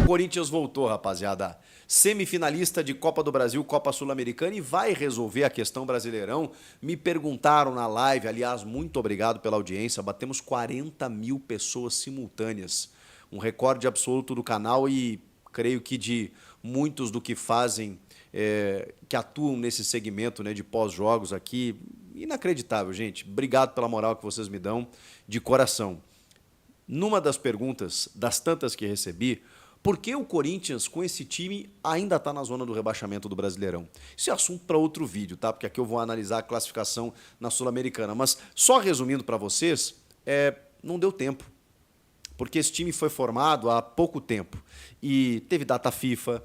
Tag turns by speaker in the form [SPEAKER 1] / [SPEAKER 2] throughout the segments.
[SPEAKER 1] Corinthians voltou, rapaziada. Semifinalista de Copa do Brasil, Copa Sul-Americana e vai resolver a questão Brasileirão. Me perguntaram na live, aliás, muito obrigado pela audiência. Batemos 40 mil pessoas simultâneas. Um recorde absoluto do canal e creio que de muitos do que fazem, que atuam nesse segmento, né, de pós-jogos aqui. Inacreditável, gente. Obrigado pela moral que vocês me dão de coração. Numa das perguntas, das tantas que recebi, por que o Corinthians, com esse time, ainda está na zona do rebaixamento do Brasileirão? Isso é assunto para outro vídeo, tá? Porque aqui eu vou analisar a classificação na Sul-Americana. Mas só resumindo para vocês, não deu tempo. Porque esse time foi formado há pouco tempo. E teve data FIFA,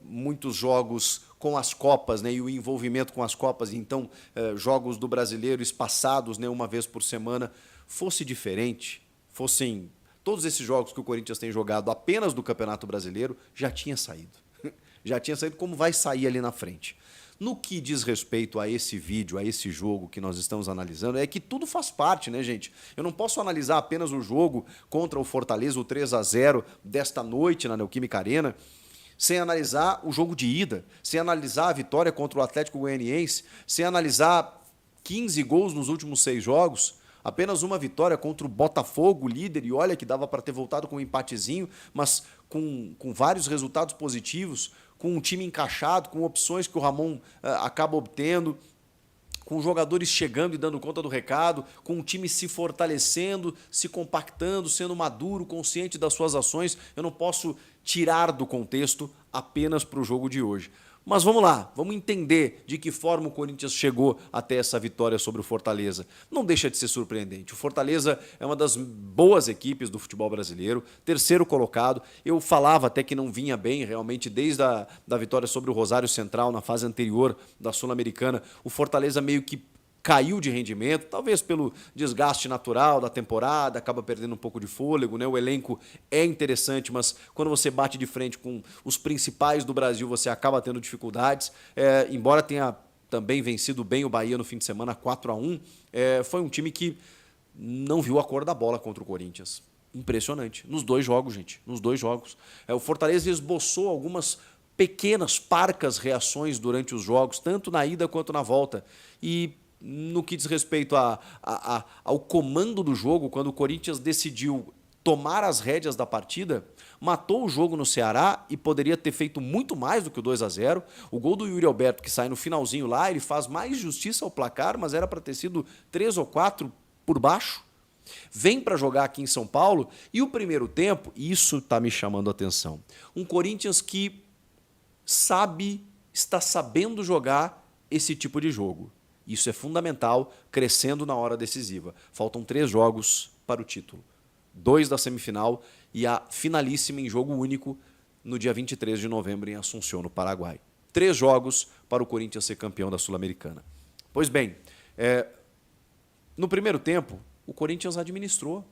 [SPEAKER 1] muitos jogos com as Copas, né, e o envolvimento com as Copas, então jogos do Brasileiro espaçados, né, uma vez por semana. Fosse diferente, fossem todos esses jogos que o Corinthians tem jogado apenas do Campeonato Brasileiro, já tinha saído. Já tinha saído, como vai sair ali na frente. No que diz respeito a esse vídeo, a esse jogo que nós estamos analisando, é que tudo faz parte, né, gente? Eu não posso analisar apenas o jogo contra o Fortaleza, o 3-0 desta noite na Neoquímica Arena, sem analisar o jogo de ida, sem analisar a vitória contra o Atlético Goianiense, sem analisar 15 gols nos últimos 6 jogos, apenas uma vitória contra o Botafogo, líder, e olha que dava para ter voltado com um empatezinho, mas com vários resultados positivos, com um time encaixado, com opções que o Ramon acaba obtendo, com jogadores chegando e dando conta do recado, com o time se fortalecendo, se compactando, sendo maduro, consciente das suas ações. Eu não posso tirar do contexto apenas para o jogo de hoje. Mas vamos lá, vamos entender de que forma o Corinthians chegou até essa vitória sobre o Fortaleza. Não deixa de ser surpreendente. O Fortaleza é uma das boas equipes do futebol brasileiro, terceiro colocado. Eu falava até que não vinha bem, realmente, desde a vitória sobre o Rosário Central na fase anterior da Sul-Americana. O Fortaleza meio que caiu de rendimento, talvez pelo desgaste natural da temporada, acaba perdendo um pouco de fôlego, né? O elenco é interessante, mas quando você bate de frente com os principais do Brasil, você acaba tendo dificuldades. Embora tenha também vencido bem o Bahia no fim de semana, 4-1, foi um time que não viu a cor da bola contra o Corinthians. Impressionante. Nos 2 jogos, gente. Nos 2 jogos. O Fortaleza esboçou algumas pequenas, parcas reações durante os jogos, tanto na ida quanto na volta. E no que diz respeito ao comando do jogo, quando o Corinthians decidiu tomar as rédeas da partida, matou o jogo no Ceará e poderia ter feito muito mais do que o 2-0. O gol do Yuri Alberto, que sai no finalzinho lá, ele faz mais justiça ao placar, mas era para ter sido 3 ou 4 por baixo. Vem para jogar aqui em São Paulo e o primeiro tempo, isso está me chamando a atenção. Um Corinthians que está sabendo jogar esse tipo de jogo. Isso é fundamental, crescendo na hora decisiva. Faltam 3 jogos para o título. 2 da semifinal e a finalíssima em jogo único no dia 23 de novembro em Assunção, no Paraguai. 3 jogos para o Corinthians ser campeão da Sul-Americana. Pois bem, no primeiro tempo, o Corinthians administrou.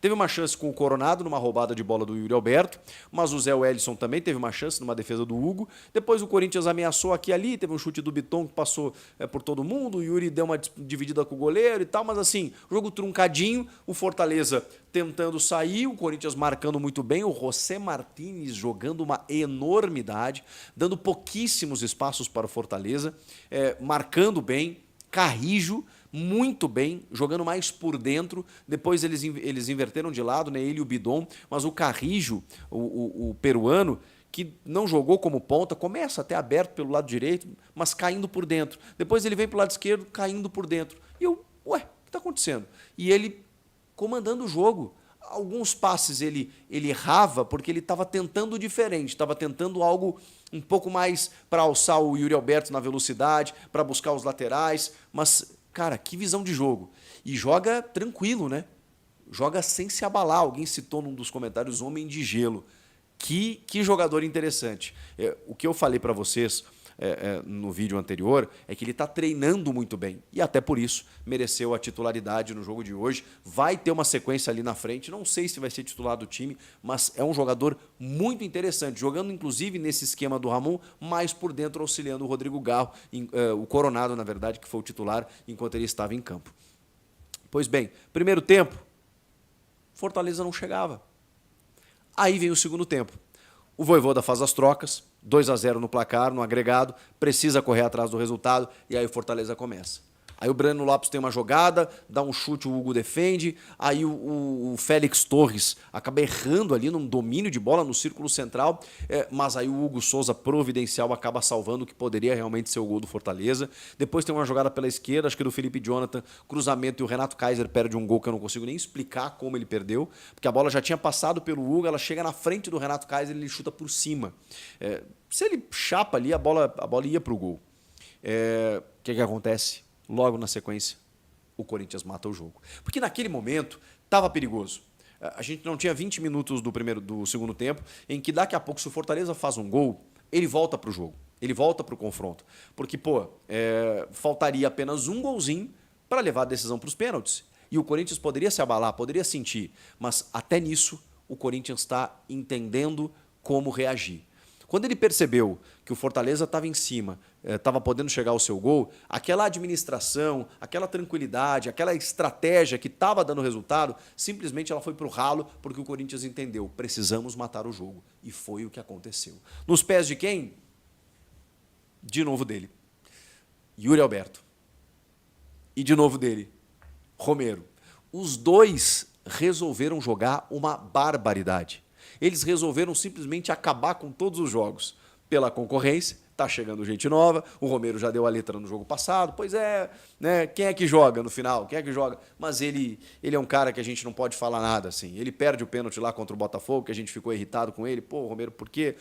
[SPEAKER 1] Teve uma chance com o Coronado numa roubada de bola do Yuri Alberto, mas o Zé Wellison também teve uma chance numa defesa do Hugo. Depois o Corinthians ameaçou aqui e ali, teve um chute do Biton que passou por todo mundo, o Yuri deu uma dividida com o goleiro e tal, mas assim, jogo truncadinho, o Fortaleza tentando sair, o Corinthians marcando muito bem, o José Martínez jogando uma enormidade, dando pouquíssimos espaços para o Fortaleza, marcando bem, Carrijo muito bem, jogando mais por dentro. Depois eles inverteram de lado, né, ele e o Bidon, mas o Carrijo, o peruano, que não jogou como ponta, começa até aberto pelo lado direito, mas caindo por dentro. Depois ele vem para o lado esquerdo, caindo por dentro. E eu, o que está acontecendo? E ele comandando o jogo. Alguns passes ele errava porque ele estava tentando diferente, estava tentando algo um pouco mais para alçar o Yuri Alberto na velocidade, para buscar os laterais, mas, cara, que visão de jogo. E joga tranquilo, né? Joga sem se abalar. Alguém citou num dos comentários homem de gelo. Que jogador interessante. O que eu falei para vocês no vídeo anterior é que ele está treinando muito bem e até por isso mereceu a titularidade no jogo de hoje. Vai ter uma sequência ali na frente, não sei se vai ser titular do time, mas é um jogador muito interessante, jogando inclusive nesse esquema do Ramon, mais por dentro auxiliando o Rodrigo Garro, o Coronado na verdade, que foi o titular enquanto ele estava em campo. Pois bem, primeiro tempo, Fortaleza não chegava. Aí vem o segundo tempo. O Vojvoda faz as trocas, 2-0 no placar, no agregado, precisa correr atrás do resultado e aí o Fortaleza começa. Aí o Breno Lopes tem uma jogada, dá um chute, o Hugo defende, aí o Félix Torres acaba errando ali num domínio de bola no círculo central, mas aí o Hugo Souza providencial acaba salvando o que poderia realmente ser o gol do Fortaleza. Depois tem uma jogada pela esquerda, acho que do Felipe Jonathan, cruzamento, e o Renato Kaiser perde um gol que eu não consigo nem explicar como ele perdeu, porque a bola já tinha passado pelo Hugo, ela chega na frente do Renato Kaiser e ele chuta por cima. Se ele chapa ali, a bola ia para o gol. O que acontece? Logo na sequência, o Corinthians mata o jogo. Porque naquele momento estava perigoso. A gente não tinha 20 minutos do segundo tempo, em que daqui a pouco, se o Fortaleza faz um gol, ele volta para o jogo, ele volta para o confronto. Porque, faltaria apenas um golzinho para levar a decisão para os pênaltis. E o Corinthians poderia se abalar, poderia sentir. Mas até nisso, o Corinthians está entendendo como reagir. Quando ele percebeu que o Fortaleza estava em cima, estava podendo chegar ao seu gol, aquela administração, aquela tranquilidade, aquela estratégia que estava dando resultado, simplesmente ela foi para o ralo, porque o Corinthians entendeu, precisamos matar o jogo. E foi o que aconteceu. Nos pés de quem? De novo dele. Yuri Alberto. E de novo dele. Romero. Os dois resolveram jogar uma barbaridade. Eles resolveram simplesmente acabar com todos os jogos. Pela concorrência, tá chegando gente nova, o Romero já deu a letra no jogo passado, pois é, né? Quem é que joga no final? Quem é que joga? Mas ele é um cara que a gente não pode falar nada assim. Ele perde o pênalti lá contra o Botafogo, que a gente ficou irritado com ele. Pô, Romero, por quê?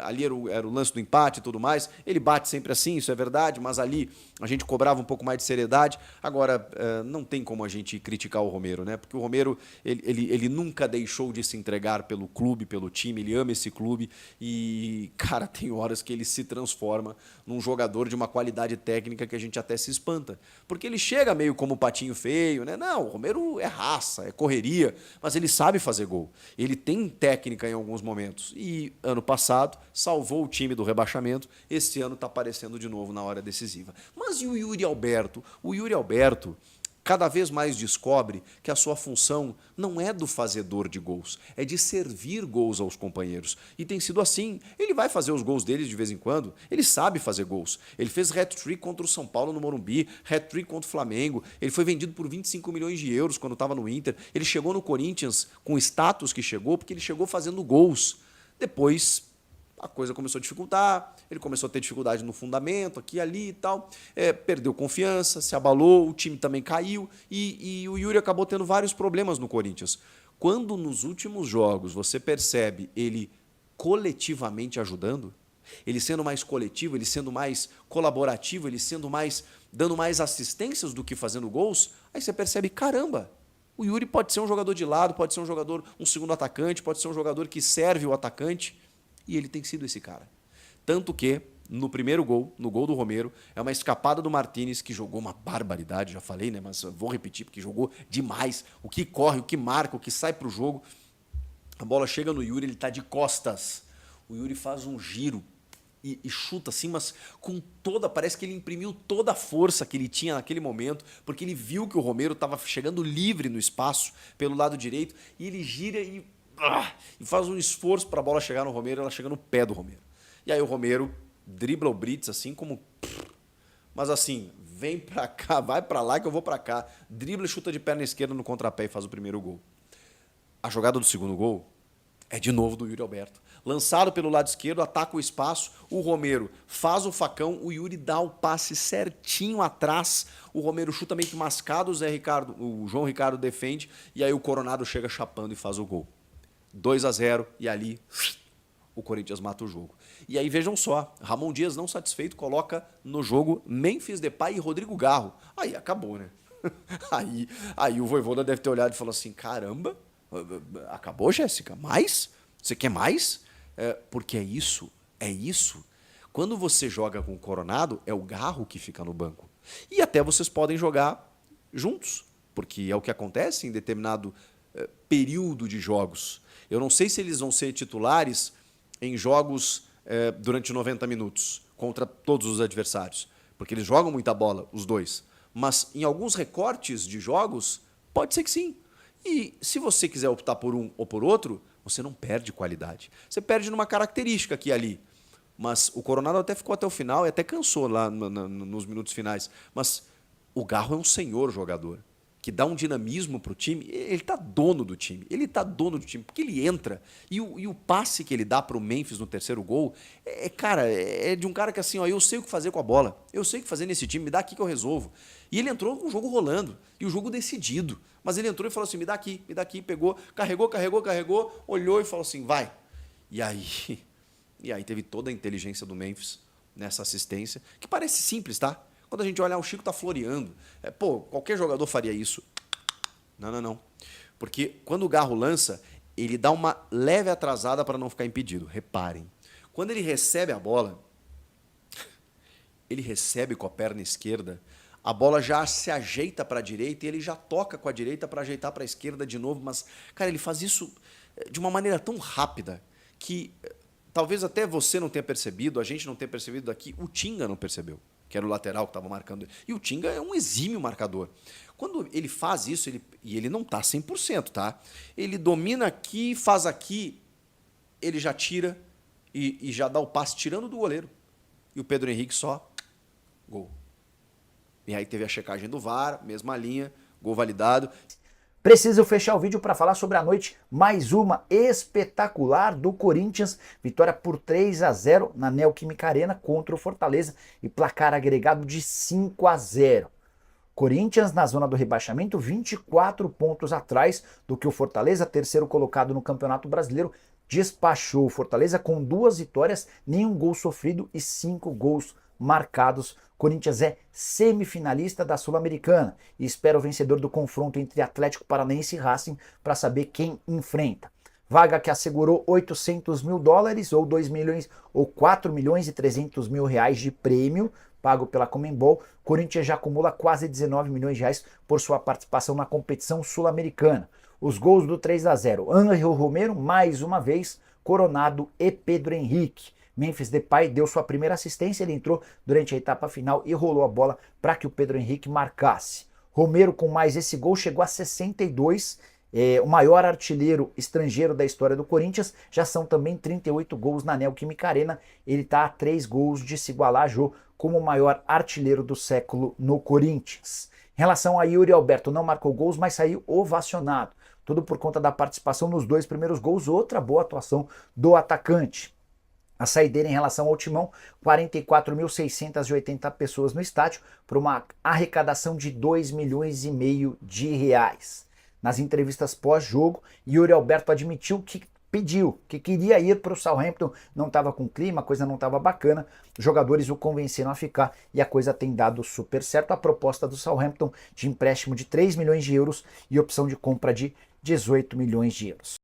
[SPEAKER 1] Ali era o lance do empate e tudo mais. Ele bate sempre assim, isso é verdade, mas ali a gente cobrava um pouco mais de seriedade. Agora, não tem como a gente criticar o Romero, né? Porque o Romero, ele nunca deixou de se entregar pelo clube, pelo time, ele ama esse clube e, cara, tem horas que ele se transforma num jogador de uma qualidade técnica que a gente até se espanta. Porque ele chega meio como patinho feio, né? Não, o Romero é raça, é correria, mas ele sabe fazer gol. Ele tem técnica em alguns momentos. E ano passado salvou o time do rebaixamento, esse ano está aparecendo de novo na hora decisiva. Mas e o Yuri Alberto? O Yuri Alberto cada vez mais descobre que a sua função não é do fazedor de gols, é de servir gols aos companheiros. E tem sido assim. Ele vai fazer os gols deles de vez em quando, ele sabe fazer gols. Ele fez hat-trick contra o São Paulo no Morumbi, hat-trick contra o Flamengo, ele foi vendido por 25 milhões de euros quando estava no Inter, ele chegou no Corinthians com o status que chegou, porque ele chegou fazendo gols. Depois a coisa começou a dificultar, ele começou a ter dificuldade no fundamento, aqui e ali e tal, perdeu confiança, se abalou, o time também caiu e o Yuri acabou tendo vários problemas no Corinthians. Quando nos últimos jogos você percebe ele coletivamente ajudando, ele sendo mais coletivo, ele sendo mais colaborativo, ele sendo mais dando mais assistências do que fazendo gols, aí você percebe, caramba, o Yuri pode ser um jogador de lado, pode ser um jogador, um segundo atacante, pode ser um jogador que serve o atacante. E ele tem sido esse cara. Tanto que, no primeiro gol, no gol do Romero, é uma escapada do Martínez, que jogou uma barbaridade, já falei, né? Mas vou repetir, porque jogou demais. O que corre, o que marca, o que sai para o jogo. A bola chega no Yuri, ele está de costas. O Yuri faz um giro e chuta assim, mas com toda... Parece que ele imprimiu toda a força que ele tinha naquele momento, porque ele viu que o Romero estava chegando livre no espaço, pelo lado direito, e ele gira e faz um esforço para a bola chegar no Romero, ela chega no pé do Romero. E aí o Romero dribla o Brits assim como... Mas assim, vem para cá, vai para lá que eu vou para cá. Dribla e chuta de perna esquerda no contrapé e faz o primeiro gol. A jogada do segundo gol é de novo do Yuri Alberto. Lançado pelo lado esquerdo, ataca o espaço, o Romero faz o facão, o Yuri dá o passe certinho atrás, o Romero chuta meio que mascado, o João Ricardo defende, e aí o Coronado chega chapando e faz o gol. 2-0 e ali o Corinthians mata o jogo. E aí vejam só, Ramon Dias não satisfeito coloca no jogo Memphis Depay e Rodrigo Garro. Aí acabou, né? Aí o Vojvoda deve ter olhado e falou assim, caramba, acabou, Jéssica? Mais? Você quer mais? Porque é isso. Quando você joga com o Coronado, é o Garro que fica no banco. E até vocês podem jogar juntos, porque é o que acontece em determinado período de jogos. Eu não sei se eles vão ser titulares em jogos durante 90 minutos contra todos os adversários, porque eles jogam muita bola, os dois. Mas em alguns recortes de jogos, pode ser que sim. E se você quiser optar por um ou por outro, você não perde qualidade. Você perde numa característica aqui e ali. Mas o Coronado até ficou até o final e até cansou lá nos minutos finais. Mas o Garro é um senhor jogador, que dá um dinamismo para o time. Ele tá dono do time. Ele tá dono do time, porque ele entra e o passe que ele dá para o Memphis no terceiro gol é de um cara que assim, ó, eu sei o que fazer com a bola. Eu sei o que fazer nesse time, me dá aqui que eu resolvo. E ele entrou com o jogo rolando e o jogo decidido. Mas ele entrou e falou assim, me dá aqui, pegou, carregou, olhou e falou assim, vai. E aí teve toda a inteligência do Memphis nessa assistência, que parece simples, tá? Quando a gente olha, o Chico tá floreando. Qualquer jogador faria isso. Não. Porque quando o Garro lança, ele dá uma leve atrasada para não ficar impedido. Reparem. Quando ele recebe a bola, ele recebe com a perna esquerda, a bola já se ajeita para a direita e ele já toca com a direita para ajeitar para a esquerda de novo. Mas, cara, ele faz isso de uma maneira tão rápida que talvez até você não tenha percebido, a gente não tenha percebido daqui, o Tinga não percebeu, que era o lateral que estava marcando. E o Tinga é um exímio marcador. Quando ele faz isso, e ele não está 100%, tá? Ele domina aqui, faz aqui, ele já tira e já dá o passe tirando do goleiro. E o Pedro Henrique só, gol. E aí teve a checagem do VAR, mesma linha, gol validado.
[SPEAKER 2] Preciso fechar o vídeo para falar sobre a noite, mais uma espetacular do Corinthians, vitória por 3-0 na Neoquímica Arena contra o Fortaleza e placar agregado de 5-0. Corinthians na zona do rebaixamento, 24 pontos atrás do que o Fortaleza, terceiro colocado no Campeonato Brasileiro, despachou o Fortaleza com 2 vitórias, nenhum gol sofrido e 5 gols marcados. Corinthians é semifinalista da Sul-Americana e espera o vencedor do confronto entre Atlético Paranaense e Racing para saber quem enfrenta. Vaga que assegurou $800 mil ou 2 milhões ou 4 milhões e 300 mil reais de prêmio pago pela Conmebol. Corinthians já acumula quase 19 milhões de reais por sua participação na competição sul-americana. Os gols do 3-0, Ángel Romero mais uma vez, Coronado e Pedro Henrique. Memphis Depay deu sua primeira assistência, ele entrou durante a etapa final e rolou a bola para que o Pedro Henrique marcasse. Romero com mais esse gol chegou a 62, o maior artilheiro estrangeiro da história do Corinthians, já são também 38 gols na Neoquímica Arena, ele está a 3 gols de se igualar a Jô como o maior artilheiro do século no Corinthians. Em relação a Yuri Alberto, não marcou gols, mas saiu ovacionado, tudo por conta da participação nos 2 primeiros gols, outra boa atuação do atacante. A saideira em relação ao Timão, 44.680 pessoas no estádio, por uma arrecadação de 2,5 milhões de reais. Nas entrevistas pós-jogo, Yuri Alberto admitiu que que queria ir para o Southampton, não estava com clima, a coisa não estava bacana, os jogadores o convenceram a ficar e a coisa tem dado super certo. A proposta do Southampton de empréstimo de 3 milhões de euros e opção de compra de 18 milhões de euros.